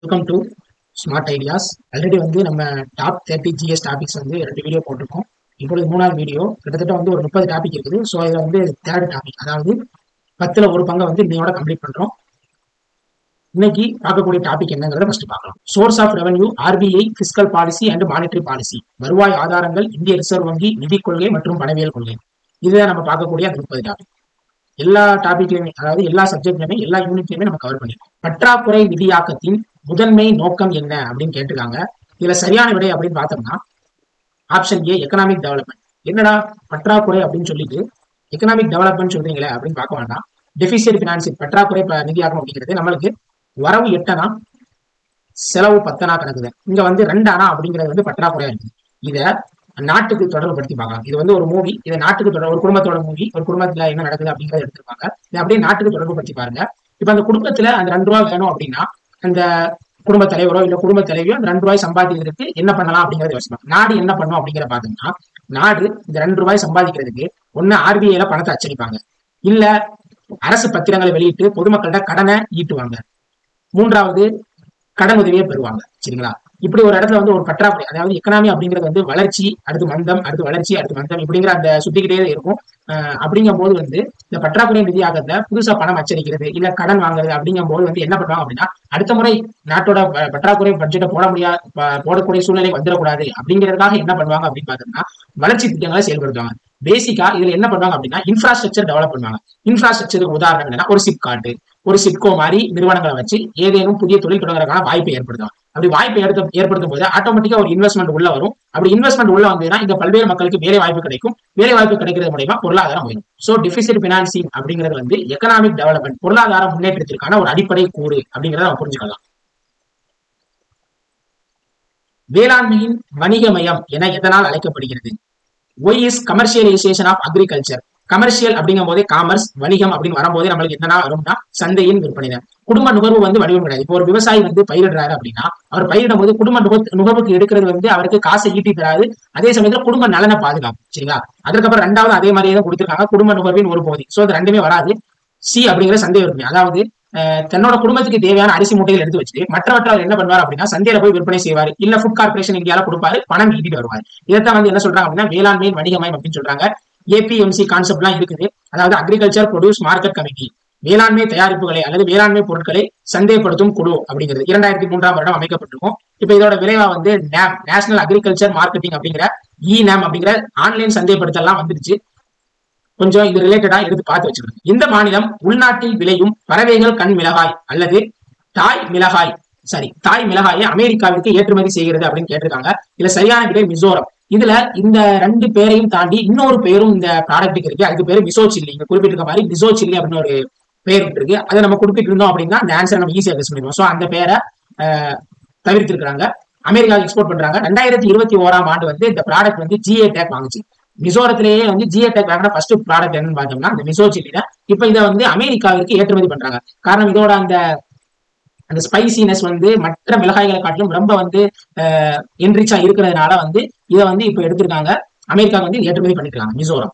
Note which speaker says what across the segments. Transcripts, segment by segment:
Speaker 1: Welcome to smart ideas. Already வந்து நம்ம top 30 GS topics வந்து 2 வீடியோ போட்டிருக்கோம். இப்பொழுது 3வது வீடியோ. கிட்டத்தட்ட வந்து ஒரு 30 டாபிக் இருக்குது. ஸோ இதில் வந்து 3rd டாபிக், அதாவது 10ல் ஒரு பங்கை வந்து இன்னையோட கம்ப்ளீட் பண்றோம். இன்னைக்கு பார்க்கக்கூடிய டாபிக் என்னங்கிறத ஃபர்ஸ்ட் பார்க்கலாம். Source of revenue, RBI, fiscal policy and monetary policy. வருவாய் ஆதாரங்கள், இந்திய ரிசர்வ் வங்கி, நிதி கொள்கை மற்றும் பணவியல் கொள்கை. இதுதான் நம்ம பார்க்கக்கூடிய அந்த 30 டாபிக். எல்லா டாபிக்லயுமே, அதாவது எல்லா சப்ஜெக்ட்லயுமே, எல்லா யூனிட்லயுமே நம்ம கவர் பண்ணிருக்கோம். பற்றாக்குறை நிதியாக்கத்தின் முதன்மை நோக்கம் என்ன அப்படின்னு கேட்டிருக்காங்க. இதுல சரியான விடை அப்படின்னு பார்த்தோம்னா ஆப்ஷன் ஏ, எக்கனாமிக் டெவலப்மெண்ட். என்னடா பற்றாக்குறை அப்படின்னு சொல்லிட்டு எக்கனாமிக் டெவலப்மெண்ட் சொல்றீங்களே அப்படின்னு பார்க்க வேண்டாம். டெபிசிட் பினான்சிங், பற்றாக்குறை நிதியாக்கம் அப்படிங்கிறது நம்மளுக்கு வரவு 8 அணா செலவு 10 அணா கணக்குது. இங்க வந்து 2 அணா அப்படிங்கிறது வந்து பற்றாக்குறையா இருக்குது. இத நாட்டுக்கு தொடர்பு படுத்தி பார்க்கலாம். இது வந்து ஒரு மூவி, இதை நாட்டுக்கு தொடர்பு, ஒரு குடும்பத்தோட மூவி, ஒரு குடும்பத்துல என்ன நடக்குது அப்படிங்கறத எடுத்திருப்பாங்க. இதை அப்படியே நாட்டுக்கு தொடர்பு படுத்தி பாருங்க. இப்ப அந்த குடும்பத்துல அந்த 2 ரூபாய் வேணும் அப்படின்னா அந்த குடும்ப தலைவரோ இல்ல குடும்ப தலைவியோ அந்த 2 ரூபாய் சம்பாதிக்கிறதுக்கு என்ன பண்ணலாம் அப்படிங்கறத யோசிப்பாங்க. நாடு என்ன பண்ணும் அப்படிங்கிற பாத்தீங்கன்னா, நாடு இந்த 2 ரூபாய் சம்பாதிக்கிறதுக்கு ஒண்ணு ஆர்பிஐல பணத்தை அச்சடிப்பாங்க, இல்ல அரசு பத்திரங்களை வெளியிட்டு பொதுமக்கள்கிட்ட கடனை ஈட்டுவாங்க, 3வது கடன் உதவியை பெறுவாங்க. சரிங்களா? இப்படி ஒரு இடத்துல வந்து ஒரு பற்றாக்குறை, அதாவது எக்கனாமி அப்படிங்கிறது வந்து வளர்ச்சி அடுத்து மந்தம், அடுத்து வளர்ச்சி அடுத்து மந்தம், இப்படிங்கிற அந்த சுத்திக்கிட்டே இருக்கும். அப்படிங்கும் போது வந்து இந்த பற்றாக்குறை நிதியாகத்தை புதுசா பணம் அச்சடிக்கிறது இல்ல கடன் வாங்குறது அப்படிங்கும் போது வந்து என்ன பண்ணுவாங்க அப்படின்னா, அடுத்த முறை நாட்டோட பற்றாக்குறை பட்ஜெட்டை போடக்கூடிய சூழ்நிலை வந்துடக்கூடாது அப்படிங்கிறதுக்காக என்ன பண்ணுவாங்க அப்படின்னு பார்த்தோம்னா வளர்ச்சி திட்டங்களை செயல்படுத்துவாங்க. பேசிக்கா இதுல என்ன பண்ணுவாங்க அப்படின்னா இன்ஃப்ராஸ்ட்ரக்சர் டெவலப் பண்ணுவாங்க. இன்ஃப்ராஸ்ட்ரக்சருக்கு உதாரணம் என்னன்னா ஒரு சிப்காட், ஒரு சிப்கோ மாதிரி நிறுவனங்களை வச்சு ஏதேனும் புதிய தொழில் தொடங்குறதுக்கான வாய்ப்பை ஏற்படுத்தும். அப்படி வாய்ப்பை ஏற்படுத்தும் போது ஆட்டோமேட்டிக்கா ஒரு இன்வெஸ்ட்மெண்ட் உள்ள வரும். அப்படி இன்வெஸ்ட்மெண்ட் உள்ள வந்ததுன்னா இந்த பல்வேறு மக்களுக்கு வேலை வாய்ப்பு கிடைக்கும். வேலை வாய்ப்பு கிடைக்கிறது மூலமா பொருளாதாரம் உயரும். சோ டெபிசிட் பினான்சிங் அப்படிங்கிறது வந்து எக்கனாமிக் டெவலப்மெண்ட், பொருளாதார முன்னேற்றத்திற்கான ஒரு அடிப்படை கூறு அப்படிங்கிறத நம்ம புரிஞ்சுக்கலாம். வேளாண்மையின் வணிகமயம் என எதனால் அழைக்கப்படுகிறது? Why is commercialisation of agriculture. Commercial அப்படிங்கும் போதே காமர்ஸ், வணிகம் அப்படின்னு வரும்போதே நம்மளுக்கு என்னன்னா வரும்னா சந்தையின் விற்பனை. குடும்ப நுகர்வு வந்து வடிவம் கிடையாது. இப்போ ஒரு விவசாயி வந்து பயிரிடுறாரு அப்படின்னா அவர் பயிரிடும் போது குடும்ப நுகர்வுக்கு எடுக்கிறது வந்து அவருக்கு காசை ஈட்டி தராது, அதே சமயத்துல குடும்ப நலனை பாதுகாப்பு. சரிங்களா? அதுக்கப்புறம் 2வது அதே மாதிரியே தான் கொடுத்திருக்காங்க, குடும்ப நுகர்வின் ஒரு பகுதி. சோ அது 2மே வராது. சி அப்படிங்கிற சந்தை விற்பனை, அதாவது தன்னோட குடும்பத்துக்கு தேவையான அரிசி மூட்டைகள் எடுத்து வச்சுட்டு மற்றவற்றை அவர் என்ன பண்ணுவார் அப்படின்னா சந்தையில போய் விற்பனை செய்வார், இல்ல ஃபுட் கார்பரேஷன் இந்தியால கொடுப்பாரு, பணம் ஈட்டிட்டு வருவார். இதைத்தான் வந்து என்ன சொல்றாங்க அப்படின்னா வேளாண்மை வணிகமயம் அப்படின்னு சொல்றாங்க. ஏபிஎம்சி கான்செப்ட் எல்லாம் இருக்குது, அதாவது அக்ரிகல்ச்சர் ப்ரொடியூஸ் மார்க்கெட் கமிட்டி. வேளாண்மை தயாரிப்புகளை அல்லது வேளாண்மை பொருட்களை சந்தைப்படுத்தும் குழு அப்படிங்கிறது 2003ஆம் வருடம் அமைக்கப்பட்டிருக்கும். இப்ப இதோட விளைவா வந்து NAM, நேஷனல் அக்ரிகல்ச்சர் மார்க்கெட்டிங் அப்படிங்கிற NAM அப்படிங்கிற ஆன்லைன் சந்தைப்படுத்தலாம் வந்துருச்சு. கொஞ்சம் இது ரிலேட்டடா எடுத்து பார்த்து வச்சுக்கணும். இந்த மாநிலம் உள்நாட்டில் விளையும் பறவைகள் கண் மிளகாய் அல்லது தாய் மிளகாயை அமெரிக்காவிற்கு ஏற்றுமதி செய்கிறது அப்படின்னு கேட்டிருக்காங்க. இதுல சரியான விடை மிசோரம். இதுல இந்த 2 பேரையும் தாண்டி இன்னொரு பேரும் இந்த ப்ராடக்ட்டுக்கு இருக்கு. அதுக்கு பேரு மிசோ சில்லி. இங்க குறிப்பிட்டிருக்க மாதிரி மிசோ சில்லி அப்படின்னு ஒரு பேர் இருக்கு. அதை நம்ம குறிப்பிட்டு இருந்தோம் அப்படின்னா அந்த ஆன்சர் நம்ம ஈஸியா கெஸ் பண்ணிடுவோம். சோ அந்த பேரை தவிர்த்திருக்காங்க. அமெரிக்காவுக்கு எக்ஸ்போர்ட் பண்றாங்க. 2021ஆம் ஆண்டு வந்து இந்த ப்ராடக்ட் வந்து GI டேக் வாங்குச்சு. மிசோரத்திலேயே வந்து GI டேக் வாங்கின ஃபர்ஸ்ட் ப்ராடக்ட் என்னன்னு பார்த்தோம்னா இந்த மிசோ சில்லி தான். இப்ப இதை வந்து அமெரிக்காவிற்கு ஏற்றுமதி பண்றாங்க. காரணம் இதோட அந்த ஸ்பைசினஸ் வந்து மற்ற மிளகாய்களை காட்டிலும் ரொம்ப வந்து என்ரிச்சா இருக்கிறதுனால வந்து இதை வந்து இப்ப எடுத்திருக்காங்க, அமெரிக்கா வந்து ஏற்றுமதி பண்ணிருக்காங்க மிசோரம்.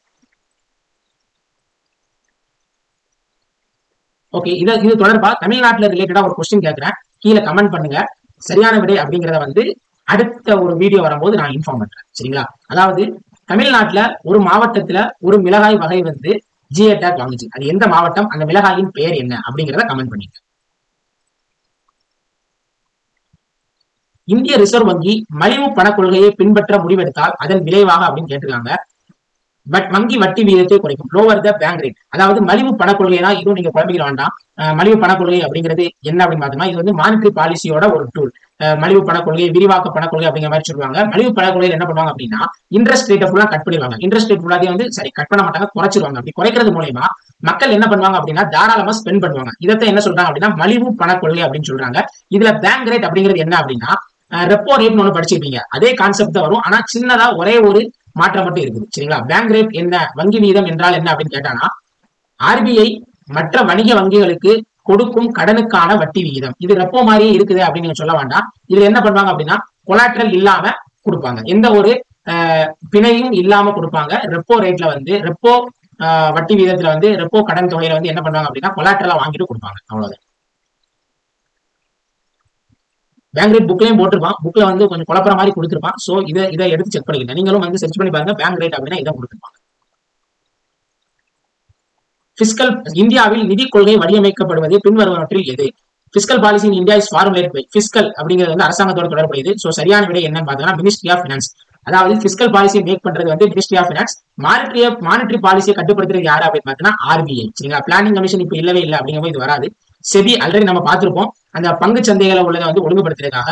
Speaker 1: ஓகே, இது தொடர்பா தமிழ்நாட்டுல ரிலேட்டடா ஒரு கொஸ்டின் கேட்கிறேன், கீழே கமெண்ட் பண்ணுங்க. சரியான விடை அப்படிங்கிறத வந்து அடுத்த ஒரு வீடியோ வரும்போது நான் இன்ஃபார்ம் பண்றேன். சரிங்களா? அதாவது தமிழ்நாட்டுல ஒரு மாவட்டத்துல ஒரு மிளகாய் வகை வந்து GI டேக் வாங்குச்சு. அது எந்த மாவட்டம், அந்த மிளகாயின் பெயர் என்ன அப்படிங்கிறத கமெண்ட் பண்ணிங்க. இந்திய ரிசர்வ் வங்கி மலிவு பண கொள்கையை பின்பற்ற முடிவெடுத்தால் அதன் விளைவாக அப்படின்னு கேட்டிருக்காங்க. வங்கி வட்டி வீதத்தை குறைக்கும், லோவர் த பேங்க் ரேட். அதாவது மலிவு பண கொள்கைனா இதுவும் நீங்க குழம்பிக்க வேண்டாம். மலிவு பண கொள்கை அப்படிங்கிறது என்ன அப்படின்னு பார்த்தோம்னா இது வந்து மானிட்டரி பாலிசியோட ஒரு டூல். மலிவு பண கொள்கை, விரிவாக்க பண கொள்கை அப்படிங்கிற மாதிரி சொல்லுவாங்க. மலிவு பண கொள்கையில் என்ன பண்ணுவாங்க அப்படின்னா இன்ட்ரெஸ்ட் ரேட்டை ஃபுல்லா கட் பண்ணிடுவாங்க. இன்ட்ரெஸ்ட் ரேட் ஃபுல்லாவே வந்து சரி கட் பண்ண மாட்டாங்க, குறைச்சிருவாங்க. அப்படி குறைக்கிறது மூலமா மக்கள் என்ன பண்ணுவாங்க அப்படின்னா தாராளமா ஸ்பெண்ட் பண்ணுவாங்க. இதை என்ன சொல்றாங்க அப்படின்னா மலிவு பண கொள்கை அப்படின்னு சொல்றாங்க. இதுல பேங்க் ரேட் அப்படிங்கிறது என்ன அப்படின்னா ரெப்போ ரேட்னு ஒண்ணு படிச்சிருப்பீங்க, அதே கான்செப்ட் தான் வரும். ஆனா சின்னதா ஒரே ஒரு மாற்றம் மட்டும் இருக்குது. சரிங்களா? பேங்க் ரேட் என்ன, வங்கி வீதம் என்றால் என்ன அப்படின்னு கேட்டானா ஆர்பிஐ மற்ற வணிக வங்கிகளுக்கு கொடுக்கும் கடனுக்கான வட்டி விகிதம். இது ரெப்போ மாதிரியே இருக்குது அப்படின்னு நீங்க சொல்ல வேண்டாம். இதுல என்ன பண்ணுவாங்க அப்படின்னா கொலாட்ரல் இல்லாம கொடுப்பாங்க, எந்த ஒரு பிணையும் இல்லாம கொடுப்பாங்க. ரெப்போ ரேட்ல வந்து ரெப்போ வட்டி வீதத்துல வந்து ரெப்போ கடன் தொகையில வந்து என்ன பண்ணுவாங்க அப்படின்னா கொலாட்ரலா வாங்கிட்டு கொடுப்பாங்க. அவ்வளவுதான். பேங்க் ரேட் புக்லயும் போட்டிருப்பான், புக்ல வந்து கொஞ்சம் குழப்பற மாதிரி கொடுத்துருப்பான். சோ இதை எடுத்து செக் பண்ணிக்கிட்டேன். நீங்களும் வந்து சர்ச் பண்ணி பாருங்க, பேங்க் ரேட் அப்படின்னா இதை கொடுத்துருப்பாங்க. பிஸ்கல் இந்தியாவில் நிதி கொள்கை வடிவமைக்கப்படுவது பின்வருவனவற்றில் எது? Fiscal policy in India is formulate by fiscal அப்படிங்கிறது வந்து அரசாங்கத்தோட தொடர்புடையது. சோ சரியான விடை என்னன்னு பார்த்தோம்னா மினிஸ்ட்ரி ஆஃப் பினான்ஸ். அதாவது பிஸ்கல் பாலிசி மேக் பண்றது வந்து மினிஸ்ட்ரி ஆஃப் பினான்ஸ். மானிட்டரி பாலிசியை கட்டுப்படுத்துறது யாரு அப்படின்னு பார்த்தீங்கன்னா ஆர்பிஐ. சரிங்களா? பிளானிங் கமிஷன் இப்ப இல்லவே இல்லை அப்படிங்கிறப்ப இது வராது. செபி ஆல்ரெடி நம்ம பார்த்திருப்போம். அந்த பங்கு சந்தைகளை உள்ளதை வந்து ஒழுங்குபடுத்துறதுக்காக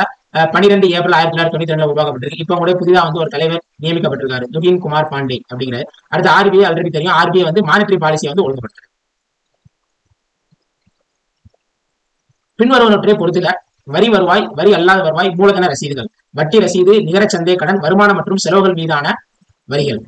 Speaker 1: 12 ஏப்ரல் 1992 உருவாக்கப்பட்டிருக்கு. இப்ப கூட புதிதாக வந்து ஒரு தலைவர் நியமிக்கப்பட்டிருக்காரு, துகின் குமார் பாண்டே அப்படிங்கிறது. அடுத்து ஆர்பிஐ ஆல்ரெடி தெரியும். ஆர்பிஐ வந்து மானிட்டரி பாலிசியை வந்து ஒழுங்குபடுத்துறது. பின்வருவனவற்றை பொறுத்துக. வரி வருவாய், வரி அல்லாத வருவாய், மூலதன ரசீதுகள், வட்டி ரசீது, நிகர சந்தை கடன், வருமானம் மற்றும் செலவுகள் மீதான வரிகள்.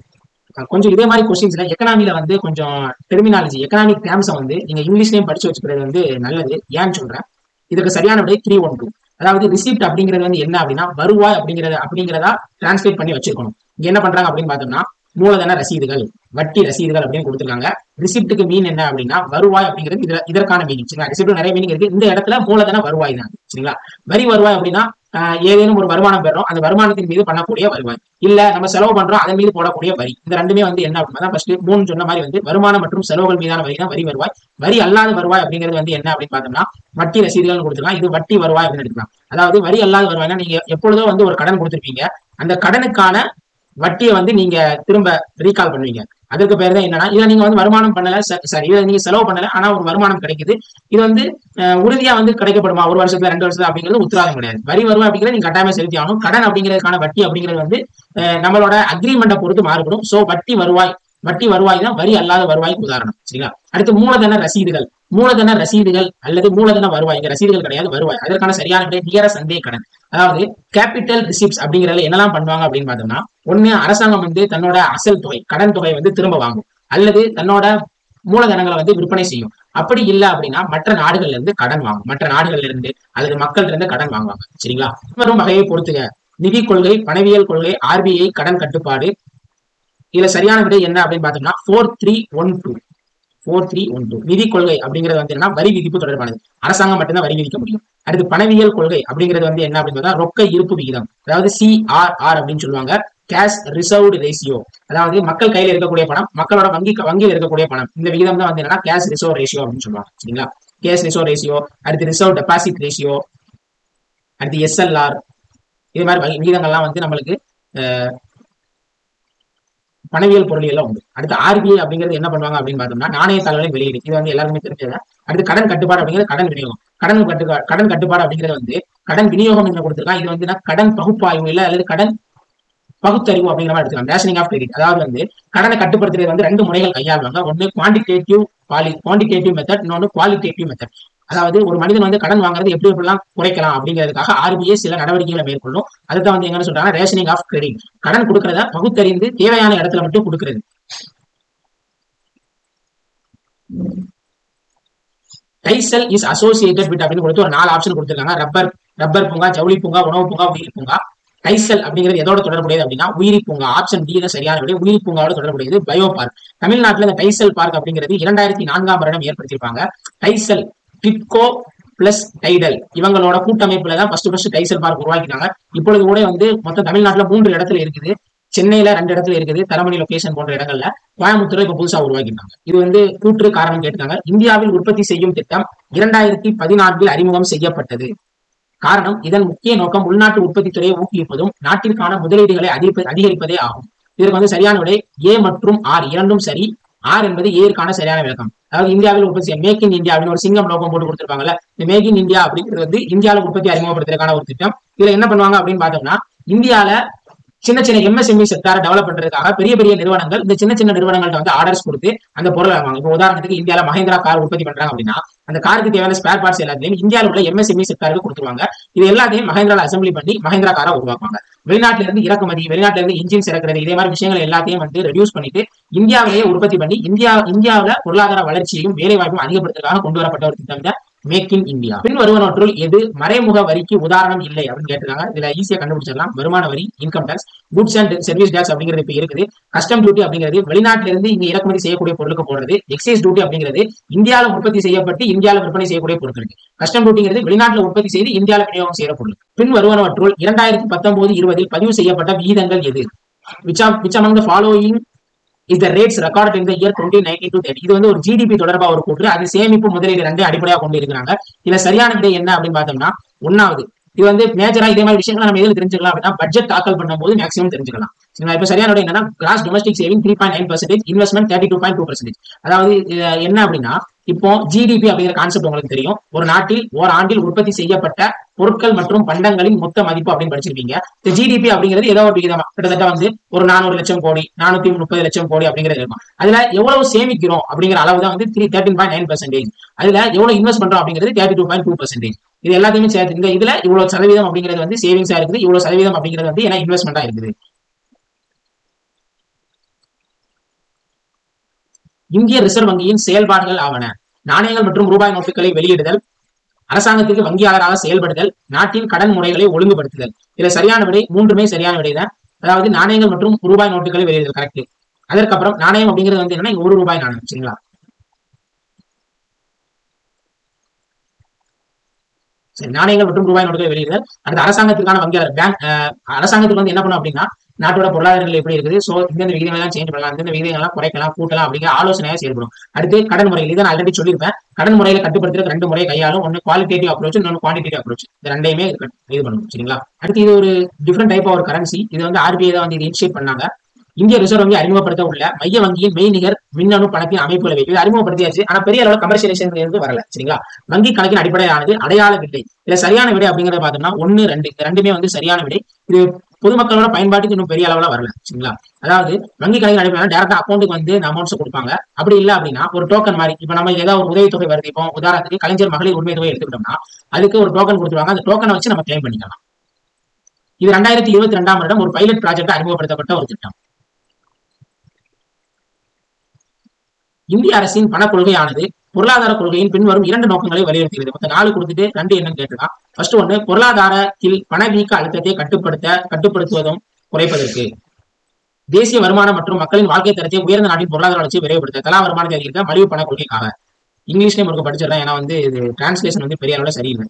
Speaker 1: கொஞ்சம் இதே மாதிரி கொஸ்டின்ஸ்ல எக்கனாமில வந்து கொஞ்சம் டெர்மினாலஜி, எக்கனாமிக் டேர்ம்ஸை வந்து நீங்க இங்கிலீஷ்லயும் படிச்சு வச்சுக்கிறது வந்து நல்லது. ஏன்னு சொல்றேன், இதுக்கு சரியான விடை 312. அதாவது ரிசிப்ட் அப்படிங்கிறது வந்து என்ன அப்படின்னா வருவாய் அப்படிங்கிறதா டிரான்ஸ்லேட் பண்ணி வச்சிருக்கணும். இங்க என்ன பண்றாங்க அப்படின்னு பார்த்தோம்னா மூலதன ரசீதுகள், வட்டி ரசீதுகள் அப்படின்னு கொடுத்துருக்காங்க. ரிசிப்டுக்கு மீன் என்ன அப்படின்னா வருவாய் அப்படிங்கிறது இதற்கான மீனிங். சரிங்களா? ரிசிப்ட் நிறைய மீனிங் இருக்கு. இந்த இடத்துல மூலதன வருவாய் தான். சரிங்களா? வரி வருவாய் அப்படின்னா ஏதேனும் ஒரு வருமானம் பெறோம், அந்த வருமானத்தின் மீது பண்ணக்கூடிய வருவாய். இல்ல நம்ம செலவு பண்றோம், அதன் மீது போடக்கூடிய வரி. இந்த ரெண்டுமே வந்து என்ன அப்படின்னா ஃபர்ஸ்ட் 3 சொன்ன மாதிரி வந்து வருமானம் மற்றும் செலவுகள் மீதான வரி தான் வரி வருவாய். வரி அல்லாத வருவாய் அப்படிங்கிறது வந்து என்ன அப்படின்னு பார்த்தோம்னா வட்டி ரசீதுகள் கொடுத்துருக்கலாம். இது வட்டி வருவாய் அப்படின்னு எடுக்கலாம். அதாவது வரி அல்லாத வருவாய்னா நீங்க எப்பொழுதோ வந்து ஒரு கடன் கொடுத்துருப்பீங்க, அந்த கடனுக்கான வட்டியை வந்து நீங்க திரும்ப ரீகால் பண்ணுவீங்க. அதற்கு பேர் தான் என்னன்னா இதுல நீங்க வந்து வருமானம் பண்ணல, சரி இதுல நீங்க செலவு பண்ணல, ஆனா ஒரு வருமானம் கிடைக்குது. இது வந்து உறுதியா வந்து கிடைக்கப்படுமா 1 வருஷத்துல 2 வருஷத்துல அப்படிங்கிறது உத்தரவாதம் கிடையாது. வரி வருவாய் அப்படிங்கிறது நீங்க கட்டாயமா செலுத்தி ஆகணும். கடன் அப்படிங்கிறதுக்கான வட்டி அப்படிங்கிறது வந்து நம்மளோட அக்ரிமெண்ட்டை பொறுத்து மாறுபடும். சோ வட்டி வருவாய் தான் வரி அல்லாத வருவாய்க்கு உதாரணம். சரிங்களா? அடுத்து மூலதன ரசீதுகள். மூலதன ரசீதுகள் அல்லது மூலதன வருவாய், இந்த ரசீதுகள் கிடையாது வருவாய். அதற்கான சரியான விடை நிகர சந்தை கடன். அதாவது கேபிட்டல் ரிசிப்ட்ஸ் அப்படிங்கறதுல என்னெல்லாம் பண்ணுவாங்க அப்படின்னு பார்த்தோம்னா ஒண்ணு அரசாங்கம் வந்து தன்னோட அசல் தொகை கடன் தொகை வந்து திரும்ப வாங்கும், அல்லது தன்னோட மூலதனங்களை வந்து விற்பனை செய்யும். அப்படி இல்லை அப்படின்னா மற்ற நாடுகள்ல இருந்து கடன் வாங்கும், மற்ற நாடுகள்ல இருந்து அல்லது மக்கள்ல இருந்து கடன் வாங்குவாங்க. சரிங்களா? வரும் வகையை பொறுத்துக. நிதி கொள்கை, பணவியல் கொள்கை, ஆர்பிஐ, கடன் கட்டுப்பாடு. இதுல சரியான விடை என்ன அப்படின்னு பார்த்தோம்னா 4312. நிதி கொள்கை அப்படிங்கிறது வந்து என்ன வரி விதிப்பு தொடர்பானது, அரசாங்கம் மட்டும்தான் வரி விதிக்க முடியும். அடுத்து பணவியல் கொள்கை அப்படிங்கிறது வந்து என்ன அப்படின்னு ரொக்க இருப்பு விகிதம், அதாவது CRR அப்படின்னு சொல்லுவாங்க, கேஷ் ரிசர்வ்டு ரேஷியோ. அதாவது மக்கள் கையில இருக்கக்கூடிய பணம், மக்களோட வங்கியில் இருக்கக்கூடிய பணம், இந்த விகிதம் தான் வந்து என்னன்னா கேஷ் ரிசர்வ் ரேஷியோ அப்படின்னு சொல்லுவாங்க. சரிங்களா? கேஷ் ரிசர்வ் ரேஷியோ, அடுத்து ரிசர்வ் டெபாசிட் ரேஷியோ, அடுத்து SLR. இது மாதிரி விகிதங்கள்லாம் வந்து நம்மளுக்கு பணவியல் பொருளியல் உண்டு. அடுத்து ஆர்பிஐ அப்படிங்கிறது என்ன பண்ணுவாங்க அப்படின்னு பார்த்தோம்னா நாணய தாள்களை வெளியீடு. இது வந்து எல்லாருமே தெரிஞ்சது. அடுத்து கடன் கட்டுப்பாடு அப்படிங்கிறது கடன் விநியோகம். கடன் கட்டுப்பாடு அப்படிங்கிறது வந்து கடன் விநியோகம் என்று கொடுத்திருக்காங்க. இது வந்து கடன் பகுப்பாய்வு இல்லை அல்லது கடன் பகுத்தறிவு அப்படிங்கிற மாதிரி எடுத்துக்கலாம். Rationing of credit. அதாவது வந்து கடனை கட்டுப்படுத்துறது வந்து 2 முறைகள் கையாளுவாங்க. ஒன்னு குவான்டிடேட்டிவ் மெத்தட், இன்னொன்னு குவாலிட்டேட்டிவ் மெத்தட். அதாவது ஒரு மனிதன் வந்து கடன் வாங்குறது எப்படி எப்படிலாம் குறைக்கலாம் அப்படிங்கிறதுக்காக ஆர்பிஐ சில நடவடிக்கைகளை மேற்கொள்ளும். அதுதான் வந்து என்ன சொல்றாங்க ரேஷனிங் ஆஃப் கிரெடிட். கடன் கொடுக்கறத பகுத்தறிந்து தேவையான இடத்துல மட்டும் கொடுக்கிறது. டைசல் இஸ் அசோசியேட்டட் வித் அப்படின்னு கொடுத்து ஒரு 4 ஆப்ஷன் கொடுத்திருக்காங்க. ரப்பர் பூங்கா, ஜவுளி பூங்கா, உணவு பூங்கா, உயிரி பூங்கா. டைசல் அப்படிங்கிறது எதோட தொடர்புடையது அப்படின்னா உயிரி பூங்கா. ஆப்ஷன் டி தான் சரியான விடை. உயிரி பூங்காவோட தொடர்புடையது பயோ பார்க். தமிழ்நாட்டில் இந்த டைசல் பார்க் அப்படிங்கிறது 2004ஆம் வருடம் ஏற்படுத்தியிருப்பாங்க. டைசல், டிட்கோ பிளஸ் டைடல் இவங்களோட கூட்டமைப்புல தான் ஃபர்ஸ்ட் டைசல் பார்க் உருவாக்கிட்டாங்க. இப்பொழுது கூட வந்து மொத்தம் தமிழ்நாட்டில் 3 இடத்துல இருக்குது. சென்னையில 2 இடத்துல இருக்குது, தரமணி லொகேஷன் போன்ற இடங்கள்ல. கோயம்புத்தூர் இப்ப புதுசா உருவாக்கிட்டாங்க. இது வந்து கூற்று காரணம் கேட்டாங்க. இந்தியாவில் உற்பத்தி செய்யும் திட்டம் 2014 அறிமுகம் செய்யப்பட்டது. காரணம் இதன் முக்கிய நோக்கம் உள்நாட்டு உற்பத்தி துறையை ஊக்குவிப்பதும் நாட்டிற்கான முதலீடுகளை அதிகரிப்பதே ஆகும். இதற்கு வந்து சரியான விடை ஏ மற்றும் ஆர் இரண்டும் சரி. ஆர் என்பது ஏற்கான சரியான விளக்கம். அதாவது இந்தியாவில் உற்பத்தி செய்ய மேக் இன் இந்தியா அப்படின்னு ஒரு சிங்கம் லோகம் போட்டு கொடுத்திருப்பாங்கல்ல. இந்த மேக் இன் இந்தியா அப்படிங்கிறது வந்து இந்தியாவில் உற்பத்தி அறிமுகப்படுத்துறதுக்கான ஒரு திட்டம். இதுல என்ன பண்ணுவாங்க அப்படின்னு பார்த்தோம்னா இந்தியால சின்ன MSME செக்டாரை டெவலப் பண்றதுக்காக பெரிய நிறுவனங்கள் இந்த சின்ன நிறுவனங்கள்ட்ட வந்து ஆர்டர்ஸ் கொடுத்து அந்த பொருளை வாங்குவாங்க. இப்போ உதாரணத்துக்கு இந்தியால மஹேந்திரா கார் உற்பத்தி பண்றாங்க அப்படின்னா அந்த காருக்கு தேவையான ஸ்பேர் பார்ட்ஸ் எல்லாத்தையும் இந்தியாவில் உள்ள MSME செக்டாருக்கு கொடுத்துருவாங்க. இது எல்லாத்தையும் மஹேந்திரால அசம்பிளி பண்ணி மஹேந்திரா காரை உருவாக்குவாங்க. வெளிநாட்டில இருந்து இறக்குமதி, வெளிநாட்டில இருந்து இன்ஜின்ஸ் இறக்குறது, இதே மாதிரி விஷயங்கள் எல்லாத்தையும் வந்து ரெடியூஸ் பண்ணிட்டு இந்தியாவிலேயே உற்பத்தி பண்ணி இந்தியாவில பொருளாதார வளர்ச்சியையும் வேலை வாய்ப்பும் அதிகப்படுத்துறதுக்காக கொண்டு வரப்பட்ட ஒரு திட்டம் தான் மேக் இன் இந்தியா. பின் வருவனவற்றுள் எது மறைமுக வரிக்கு உதாரணம் இல்லை அப்படின்னு கேட்டிருக்காங்க. இதுல ஈஸியா கண்டுபிடிச்சிடலாம். வருமான வரி, income tax, goods and service tax அப்படிங்கிறது இப்ப இருக்குது. கஸ்டம் டியூட்டி அப்படிங்கிறது வெளிநாட்டில இருந்து இங்க இறக்குமதி செய்யக்கூடிய பொருளுக்கு போடுறது. எக்ஸைஸ் டியூட்டி அப்படிங்கிறது இந்தியாவில் உற்பத்தி செய்யப்பட்டு இந்தியாவில் விற்பனை செய்யக்கூடிய பொருட்களுக்கு. கஸ்டம் டியூட்டிங்கிறது வெளிநாட்டில் உற்பத்தி செய்து இந்தியாவில் விநியோகம் செய்யற பொருள். பின் வருவனவற்றுள் 2019-20 பதிவு செய்யப்பட்ட விகிதங்கள் எது? which among the following is the rates recorded in the year 2019-30? இது வந்து ஒரு ஜிடிபி தொடர்பா ஒரு கூற்று. அது சேமிப்பு முதலீடு ரெண்டே அடிப்படையாக கொண்டு இருக்கிறாங்க. இதுல சரியான விடை என்ன அப்படின்னு பார்த்தோம்னா, ஒன்னாவது இது வந்து மேஜரா இதே மாதிரி விஷயங்களை நம்ம எதுல தெரிஞ்சுக்கலாம் அப்படின்னா பட்ஜெட் தாக்கல் பண்ணும்போது மேக்ஸிமம் தெரிஞ்சுக்கலாம். இப்ப சரியான விடை என்னன்னா கிராஸ் டொமஸ்டிக் சேவிங் 3.9%, இன்வெஸ்ட்மெண்ட் 32.2%. அதாவது என்ன அப்படின்னா, இப்போ ஜிடிபி அப்படிங்கிற கான்செப்ட் உங்களுக்கு தெரியும். ஒரு நாட்டில் ஓராண்டில் உற்பத்தி செய்யப்பட்ட பொருட்கள் மற்றும் பண்டங்களின் மொத்த மதிப்பு அப்படின்னு படிச்சிருப்பீங்க. இந்த ஜிடிபி அப்படிங்கிறது ஏதோ ஒரு விகிதமா கிட்டத்தட்ட வந்து ஒரு 400 லட்சம் கோடி 430 லட்சம் கோடி அப்படிங்கிறது இருக்கும். அதுல எவ்வளவு சேமிக்கிறோம் அப்படிங்கிற அளவு தான் வந்து 13.9%. அதுல எவ்வளவு இன்வெஸ்ட் பண்றோம் அப்படிங்கிறது 32.2%. இது எல்லாத்தையுமே சேர்த்து இந்த இதுல இவ்வளவு சதவீதம் அப்படிங்கிறது வந்து சேவிங்ஸா இருக்குது, இவ்வளவு சதவீதம் அப்படிங்கிறது வந்து ஏன்னா இன்வெஸ்ட்மெண்டா இருக்குது. இந்திய ரிசர்வ் வங்கியின் செயல்பாடுகள் ஆவன. நாணயங்கள் மற்றும் ரூபாய் நோட்டுகளை வெளியிடுதல், அரசாங்கத்துக்கு வங்கியாளராக செயல்படுதல், நாட்டின் கடன் முறைகளை ஒழுங்குபடுத்துதல். இதுல சரியான விடை மூன்றுமே சரியான விடைதான். அதாவது நாணயங்கள் மற்றும் ரூபாய் நோட்டுகளை வெளியிடுதல் கரெக்ட். அதற்கப்புறம் நாணயம் அப்படிங்கிறது வந்து என்னன்னா 1 ரூபாய் நாணயம். சரிங்களா? சரி, நாணயங்கள் மற்றும் ரூபாய் நோட்டுகளை வெளியிடுதல். அடுத்து அரசாங்கத்துக்கான வங்கியாளர் பேங்க். அரசாங்கத்துக்கு வந்து என்ன பண்ணும் அப்படின்னா நாட்டோட பொருளாதாரங்கள் எப்படி இருக்குது, சோ இந்த விகிதங்கள் எல்லாம் சேஞ்ச் பண்ணலாம், இந்த விகிதங்கள் எல்லாம் குறைக்கலாம் கூட்டலாம் அப்படிங்கிற ஆலோசனையா செயல்படும். அடுத்து கடன் முறைகள். இதை நான் ஆல்ரெடி சொல்லியிருப்பேன். கடன் முறையில கட்டுப்படுத்துற 2 முறை கையாளும். ஒன்னு குவாலிட்டேட்டிவ் அப்ரோச், இன்னொன்னு குவான்டிடேட்டிவ் அப்ரோச். இந்த ரெண்டையுமே இது பண்ணணும். சரிங்களா? அடுத்து இது ஒரு டிஃபரெண்ட் டைப் ஆஃப் ஒரு கரன்சி. இது வந்து RBI தான் வந்து இனிஷியேட் பண்ணாங்க. இந்திய ரிசர்வ் வங்கி அறிமுகப்படுத்த உள்ள மைய வங்கியின் மெய்நிகர் மின்னணு பணத்தின் அமைப்புகளை இது அறிமுகப்படுத்தியாச்சு. ஆனா பெரிய அளவு கமர்ஷியலைசேஷன் வரல. சரிங்களா? வங்கி கணக்கின் அடிப்படையானது அடையாள விடை. இதுல சரியான விடை அப்படிங்கறத பார்த்தோம்னா 1, 2 இந்த ரெண்டுமே வந்து சரியான விடை. இது பொதுமக்களோட பயன்பாட்டுக்கு இன்னும் பெரிய அளவுல வரல. சரிங்களா? அதாவது வங்கி கணக்கின் அடிப்படையில டேரக்டா அக்கௌண்ட்டுக்கு வந்து அமௌண்ட்ஸ் கொடுப்பாங்க. அப்படி இல்லை அப்படின்னா ஒரு டோக்கன் மாதிரி இப்ப நம்ம ஏதாவது ஒரு உதவித்தொகை வருது. இப்போ உதாரணத்துக்கு கலைஞர் மகளிர் உரிமை தொகை எடுத்துக்கிட்டோம்னா அதுக்கு ஒரு டோக்கன் கொடுத்துருவாங்க. அந்த டோக்கனை வச்சு நம்ம கிளைம் பண்ணிக்கலாம். இது 2022ஆம் வருடம் ஒரு பைலட் ப்ராஜெக்ட் அறிமுகப்படுத்தப்பட்ட ஒரு திட்டம். இந்திய அரசின் பண கொள்கையானது பொருளாதார கொள்கையின் பின்வரும் 2 நோக்கங்களை வலியுறுத்துகிறது. மொத்தம் 4 கொடுத்துட்டு 2 என்னன்னு கேட்டுதான். ஃபர்ஸ்ட் ஒன்னு பொருளாதாரத்தில் பணவீக்க அழுத்தத்தை கட்டுப்படுத்துவதும் குறைப்பதற்கு, தேசிய வருமானம் மற்றும் மக்களின் வாழ்க்கை தரத்தை உயர்ந்த நாட்டின் பொருளாதார வளர்ச்சியை விரைவுபடுத்த, தலா வருமானத்தை அதிகரிக்க மலிவு பண கொள்கைக்காக. இங்கிலீஷ்லயும் ஒரு படிச்சிடறேன், ஏன்னா வந்து இது டிரான்ஸ்லேஷன் வந்து பெரிய அளவுல சரியில்லை.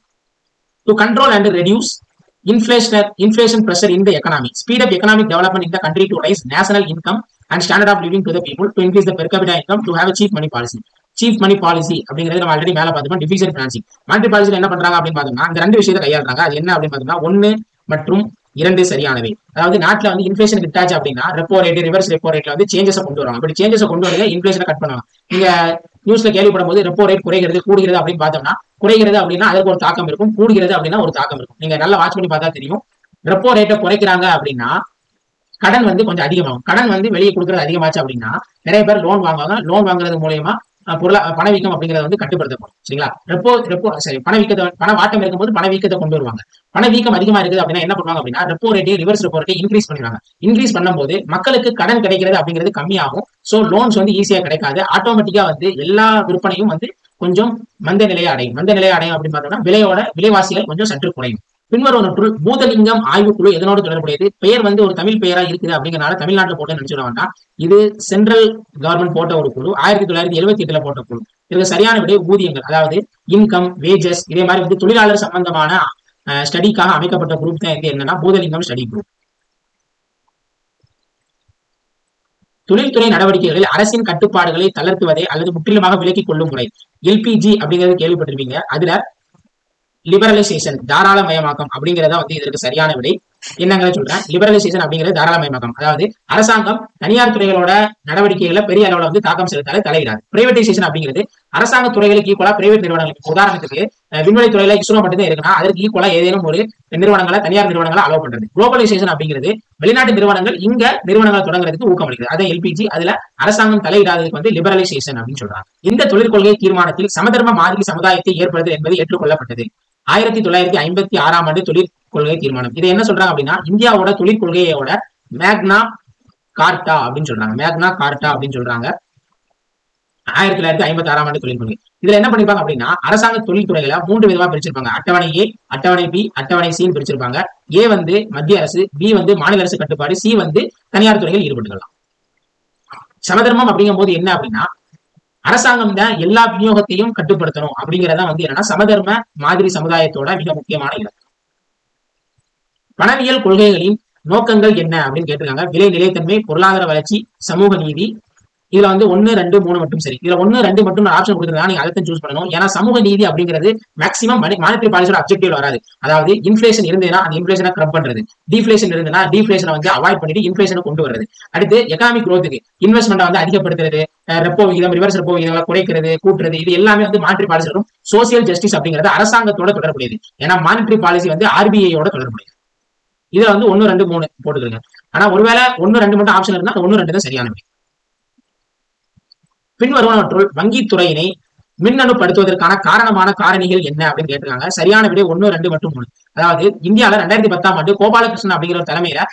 Speaker 1: To control and reduce inflation pressure in the economy, speed up economic development in the country to raise national income and standard of living to the people, to increase the per capita income, to have a cheap money policy. Cheap money policy அப்படிங்கிறது நம்ம already மேல பார்த்தோம். Deficient financing. Monetary பாலிசியில் என்ன பண்றாங்க அப்படின்னு பார்த்தோம்னா அந்த 2 விஷயத்தை கையாளுறாங்க. அது என்ன அப்படின்னு பார்த்தோம்னா 1 மற்றும் 2 சரியானவை. அதாவது நாட்டில் வந்து இன்ஃபிளேஷன் கிட்டாச்சு அப்படின்னா ரெப்போ ரேட், ரிவர்ஸ் ரெப்போ ரேட்ல வந்து சேஞ்சஸ் கொண்டு வருவாங்க. அப்படி சேஞ்சஸ் கொண்டு வரல இன்ஃபிளேஷனை கட் பண்ணுவாங்க. நீங்க நியூஸ்ல கேள்விப்படும் போது ரெப்போ ரேட் குறைகிறது கூடுகிறது அப்படின்னு பார்த்தோம்னா, குறைகிறது அப்படின்னா அதற்கு ஒரு தாக்கம் இருக்கும், கூடுகிறது அப்படின்னா ஒரு தாக்கம் இருக்கும். நீங்க நல்லா வாட்ச் பண்ணி பார்த்தா தெரியும். ரெப்போ ரேட்டை குறைக்கிறாங்க அப்படின்னா கடன் வந்து கொஞ்சம் அதிகமாகும். கடன் வந்து வெளியே கொடுக்கறது அதிகமாச்சு அப்படின்னா நிறைய பேர் லோன் வாங்குவாங்க. லோன் வாங்குறது மூலயமா பணவீக்கம் அப்படிங்கறத வந்து கட்டுப்படுத்தப்படும். சரிங்களா? பண வாட்டம் இருக்கும்போது பணவீக்கத்தை கொண்டு வருவாங்க. பணவீக்கம் அதிகமா இருக்குது அப்படின்னா என்ன பண்ணுவாங்க அப்படின்னா ரெப்போ ரேட்டை ரிவர்ஸ் ரெப்போ ரேட்டை இன்க்ரீஸ் பண்ணுவாங்க. இன்க்ரீஸ் பண்ணும்போது மக்களுக்கு கடன் கிடைக்கிறது அப்படிங்கிறது கம்மியாகும். சோ லோன்ஸ் வந்து ஈஸியா கிடைக்காது. ஆட்டோமேட்டிக்கா வந்து எல்லா விற்பனையும் வந்து கொஞ்சம் மந்த நிலையை அடையும். மந்த நிலையை அடையும் அப்படின்னு பார்த்தோம்னா விலைவாசிகள் கொஞ்சம் சற்று குறையும். பின்வருவனற்றுள் பூதலிங்கம் ஆய்வுக்குழு எதனோடு தொடர்புடையது? பெயர் வந்து ஒரு தமிழ் பெயரா இருக்குது அப்படிங்கிறனால தமிழ்நாட்டில் போட்டு நினைச்சுடுவாங்க. இது சென்ட்ரல் கவர்மெண்ட் போட்ட ஒரு குழு, 1978 போட்ட குழு. இதுக்கு சரியான விட ஊதியங்கள், அதாவது இன்கம், வேஜஸ், இதே மாதிரி வந்து தொழிலாளர் சம்பந்தமான ஸ்டடிக்காக அமைக்கப்பட்ட குரூப் தான் இது என்னன்னா பூதலிங்கம் ஸ்டடி குரூப். தொழில்துறை நடவடிக்கைகளில் அரசின் கட்டுப்பாடுகளை தளர்த்துவதை அல்லது முற்றிலுமாக விலக்கிக் கொள்ளும் முறை LPG அப்படிங்கிறது கேள்விப்பட்டிருப்பீங்க. அதுல லிபரலைசேஷன் தாராளமயமாக்கம் அப்படிங்கிறத வந்து இதற்கு சரியான விடை. என்னங்க சொல்றேன், லிபரலைசேஷன் அப்படிங்கிறது தாராளமயமாக்கம். அதாவது அரசாங்கம் தனியார் துறைகளோட நடவடிக்கைகளை பெரிய அளவுல வந்து தாக்கம் செலுத்தாலே தலையிடாது. பிரைவேடைசேஷன் அப்படிங்கிறது அரசாங்க துறைகளுக்கு ஈக்குவலா பிரைவேட் நிறுவனங்கள், உதாரணத்துக்கு விண்வெளி துறையில இஸ்ரோ மட்டும்தான் இருக்குன்னா அதற்கு ஈக்குவலா ஏதேனும் ஒரு நிறுவனங்களை தனியார் நிறுவனங்களை அலோவ் பண்றது. குளோபலைசேஷன் அப்படிங்கிறது வெளிநாட்டு நிறுவனங்கள் இங்க நிறுவனங்களை தொடங்குறதுக்கு ஊக்கமளிக்கிறது. அதை LPG. அதுல அரசாங்கம் தலையிடாததுக்கு வந்து லிபரலைசேஷன் அப்படின்னு சொல்றாங்க. இந்த தொழிற்கொள்கை தீர்மானத்தில் சமதர்ம மாதிரி சமுதாயத்தை ஏற்படுது என்பது ஏற்றுக்கொள்ளப்பட்டது. 1956ஆம் ஆண்டு தொழிற்கொள்கை தீர்மானம். இதை என்ன சொல்றாங்க அப்படின்னா இந்தியாவோட தொழிற்கொள்கையோட மேக்னா கார்ட்டா அப்படின்னு சொல்றாங்க. மேக்னா கார்ட்டா அப்படின்னு சொல்றாங்க. 1956 தொழில் கொள்கை. இதுல என்ன பண்ணிருப்பாங்க அப்படின்னா அரசாங்க தொழில்துறைகளை 3 விதமா பிரிச்சிருப்பாங்க. அட்டவணை ஏ, அட்டவணை பி, அட்டவணை சின்னு பிரிச்சிருப்பாங்க. ஏ வந்து மத்திய அரசு, பி வந்து மாநில அரசு கட்டுப்பாடு, சி வந்து தனியார் துறையில் ஈடுபட்டுக்கலாம். சமதர்மம் அப்படிங்கும் போது என்ன அப்படின்னா அரசாங்கம் தான் எல்லா விநியோகத்தையும் கட்டுப்படுத்தணும் அப்படிங்கறத வந்து என்னன்னா சமதர்ம மாதிரி சமுதாயத்தோட மிக முக்கியமான இலக்கு. பணவியல் கொள்கைகளின் நோக்கங்கள் என்ன அப்படின்னு கேட்டிருக்காங்க. விலை நிலைத்தன்மை, பொருளாதார வளர்ச்சி, சமூக நீதி. இதுல வந்து 1, 2, 3 மட்டும் சரி. இதுல 1, 2 மட்டும் ஆப்ஷன் கொடுத்துருந்தா நீங்க அதை சூஸ் பண்ணணும். ஏன்னா சமூக நீதி அப்படிங்கிறது மேக்ஸிமம் மானிட்டரி பாலிசியோட அப்ஜெக்டிவ் வராது. அதாவது இன்ஃபிளேஷன் இருந்ததுன்னா அந்த இன்ஃபிளேஷனை கிரப் பண்றது, டிஃபிளேஷன் இருந்ததுன்னா டிஃபிளேஷனை வந்து அவாய்ட் பண்ணிட்டு இன்ஃபிளேஷனை கொண்டு வருது. அடுத்து எகனாமிக் growthக்கு இன்வெஸ்ட்மெண்ட் வந்து அதிகப்படுத்துறது, ரெப்போ விகிதம், ரிவர்ஸ் ரெப்போ விகிதங்களை குறைக்கிறது, கூட்டுறது, இது எல்லாமே வந்து மானிட்டரி பாலிசி இருக்கும். சோசியல் ஜஸ்டிஸ் அப்படிங்கிறது அரசாங்கத்தோட தொடர்புடையது. ஏன்னா மானிட்டரி பாலிசி வந்து ஆர்பிஐயோட தொடர்புடையது. இதுல வந்து 1, 2, 3 போட்டுக்கிறீங்க. ஆனா ஒருவேளை 1, 2 மட்டும் ஆப்ஷன் இருந்தா 1, 2 தான் சரியான விடை. பின்வருவனவற்றுள் வங்கித்துறையினை மின்னணுப்படுத்துவதற்கான காரணமான காரணிகள் என்ன அப்படின்னு கேட்டிருக்காங்க. சரியான விடை 1, 2 மற்றும் 3. அதாவது இந்தியாவில 2010ஆம் ஆண்டு கோபாலகிருஷ்ணன் அப்படிங்கிற ஒரு தலைமையில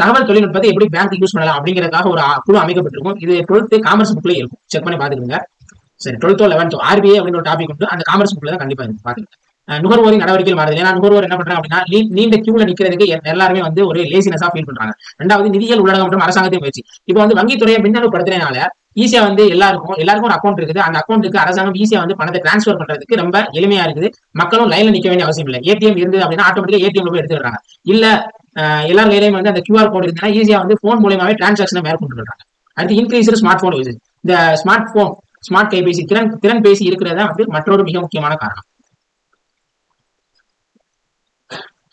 Speaker 1: தகவல் தொழில்நுட்பத்தை எப்படி பேங்க் யூஸ் பண்ணலாம் அப்படிங்கிறதுக்காக ஒரு குழு அமைக்கப்பட்டிருக்கும். இது 12th காமர்ஸ் புக்ல இருக்கும், செக் பண்ணி பாத்துக்கோங்க. சரி, 12th 11th ஆர்பிஐ அப்படின்னு ஒரு டாபிக் உண்டு, அந்த காமர்ஸ் புக்ல தான் கண்டிப்பா இருக்கு, பாத்துக்கோங்க. நுகர்வோரின் நடவடிக்கைகள் மாறுது. ஏன்னா நுகர்வோர் என்ன பண்றாங்க அப்படின்னா நீண்ட கியூல நிக்கிறதுக்கு எல்லாருமே வந்து ஒரு லேசினஸா ஃபீல் பண்றாங்க. ரெண்டாவது நிதியியல் உள்ளடக்கம் மற்றும் அரசாங்கத்தின் முயற்சி. இப்போ வந்து வங்கித்துறையை மின்னணுப்படுத்துறதுனால ஈஸியா வந்து எல்லாருக்கும் ஒரு அக்கௌண்ட் இருக்குது. அந்த அக்கௌண்ட்டுக்கு அரசாங்கம் ஈஸியா வந்து பணத்தை டிரான்ஸ்பர் பண்றதுக்கு ரொம்ப எளிமையா இருக்குது. மக்களும் லைன்ல நிக்க வேண்டிய அவசியம் இல்லை. ஏடிஎம் இருந்தது அப்படின்னா ஆட்டோமேட்டிக்கா ஏடிஎம் போய் எடுத்துக்கிறாங்க. இல்ல எல்லாரும் கையிலையும் வந்து அந்த கியூஆர் கோட் இருக்குன்னா ஈஸியா வந்து போன் மூலமாவே டிரான்சாக்ஷனை மேற்கொண்டு பண்றாங்க. அடுத்து இன்க்ரீஸ் ஸ்மார்ட் போன் யூசேஜ். இந்த ஸ்மார்ட் கைபேசி திறன் பேசி இருக்கிறதா வந்து மற்றொரு மிக முக்கியமான காரணம்.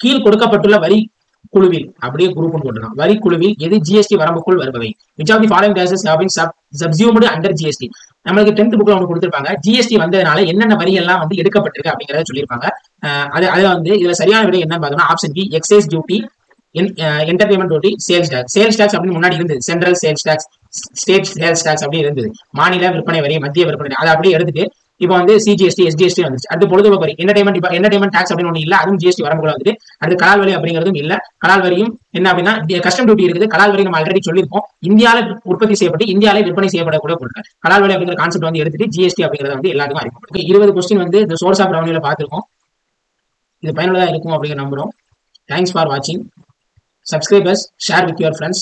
Speaker 1: கீழ் கொடுக்கப்பட்டுள்ள வரி குழுவில் அப்படியே குரூப் போட்டுருக்காங்க. வரி குழுவில் எது ஜிஎஸ்டி வரம்புக்குள் வருபவை? which of the following taxes have been subsumed under GST? நம்மளுக்கு 10th புக்ல ஒன்று கொடுத்திருப்பாங்க. ஜிஎஸ்டி வந்ததுனால என்னென்ன வரி எல்லாம் வந்து எடுக்கப்பட்டிருக்கு அப்படிங்கறத சொல்லியிருப்பாங்க. அது வந்து இதுல சரியான விடை என்ன பார்த்தோம்னா option B, excise duty, entertainment duty, sales tax. Sales tax அப்படின்னு முன்னாடி இருந்தது. Central sales tax, state sales tax அப்படி இருந்தது. மாநில விற்பனை வரி, மத்திய விற்பனை, அதை அப்படியே எடுத்துட்டு இப்போ வந்து சிஜிஎஸ்டி, எஸ்டிஎஸ்டி வந்துச்சு. அடுத்து பொழுதுபோக்கு வரி, என்டர்டைன்மெண்ட் டாக்ஸ் அப்படின்னு ஒண்ணு இல்ல, அதுவும் ஜிஎஸ்டி வரம்புக்குள்ள வந்துட்டு. அடுத்து கலால் வரி அப்படிங்கிறதும் இல்ல. கலால் வரியும் என்ன அப்படின்னா கஸ்டம் டியூட்டி இருக்குது. கலால் வரி நம்ம ஆல்ரெடி சொல்லியிருக்கோம், இந்தியாவில் உற்பத்தி செய்யப்பட்டு இந்தியாவிலே விற்பனை செய்யப்படக்கூடிய பொருட்கள். கலால் வரி அப்படிங்கிற கான்செப்ட் வந்து எடுத்துட்டு ஜிஎஸ்டி அப்படிங்கிறத வந்து எல்லாருக்கும் அறிமுகம். 20 கொஸ்டின் வந்து இந்த சோர்ஸ் ஆஃப் ரெவன்யூல பார்த்திருக்கோம். இது பயனுள்ளதா இருக்கும் அப்படிங்கிற நம்புறோம். தேங்க்ஸ் ஃபார் வாட்சிங். Subscribe us, share with your friends.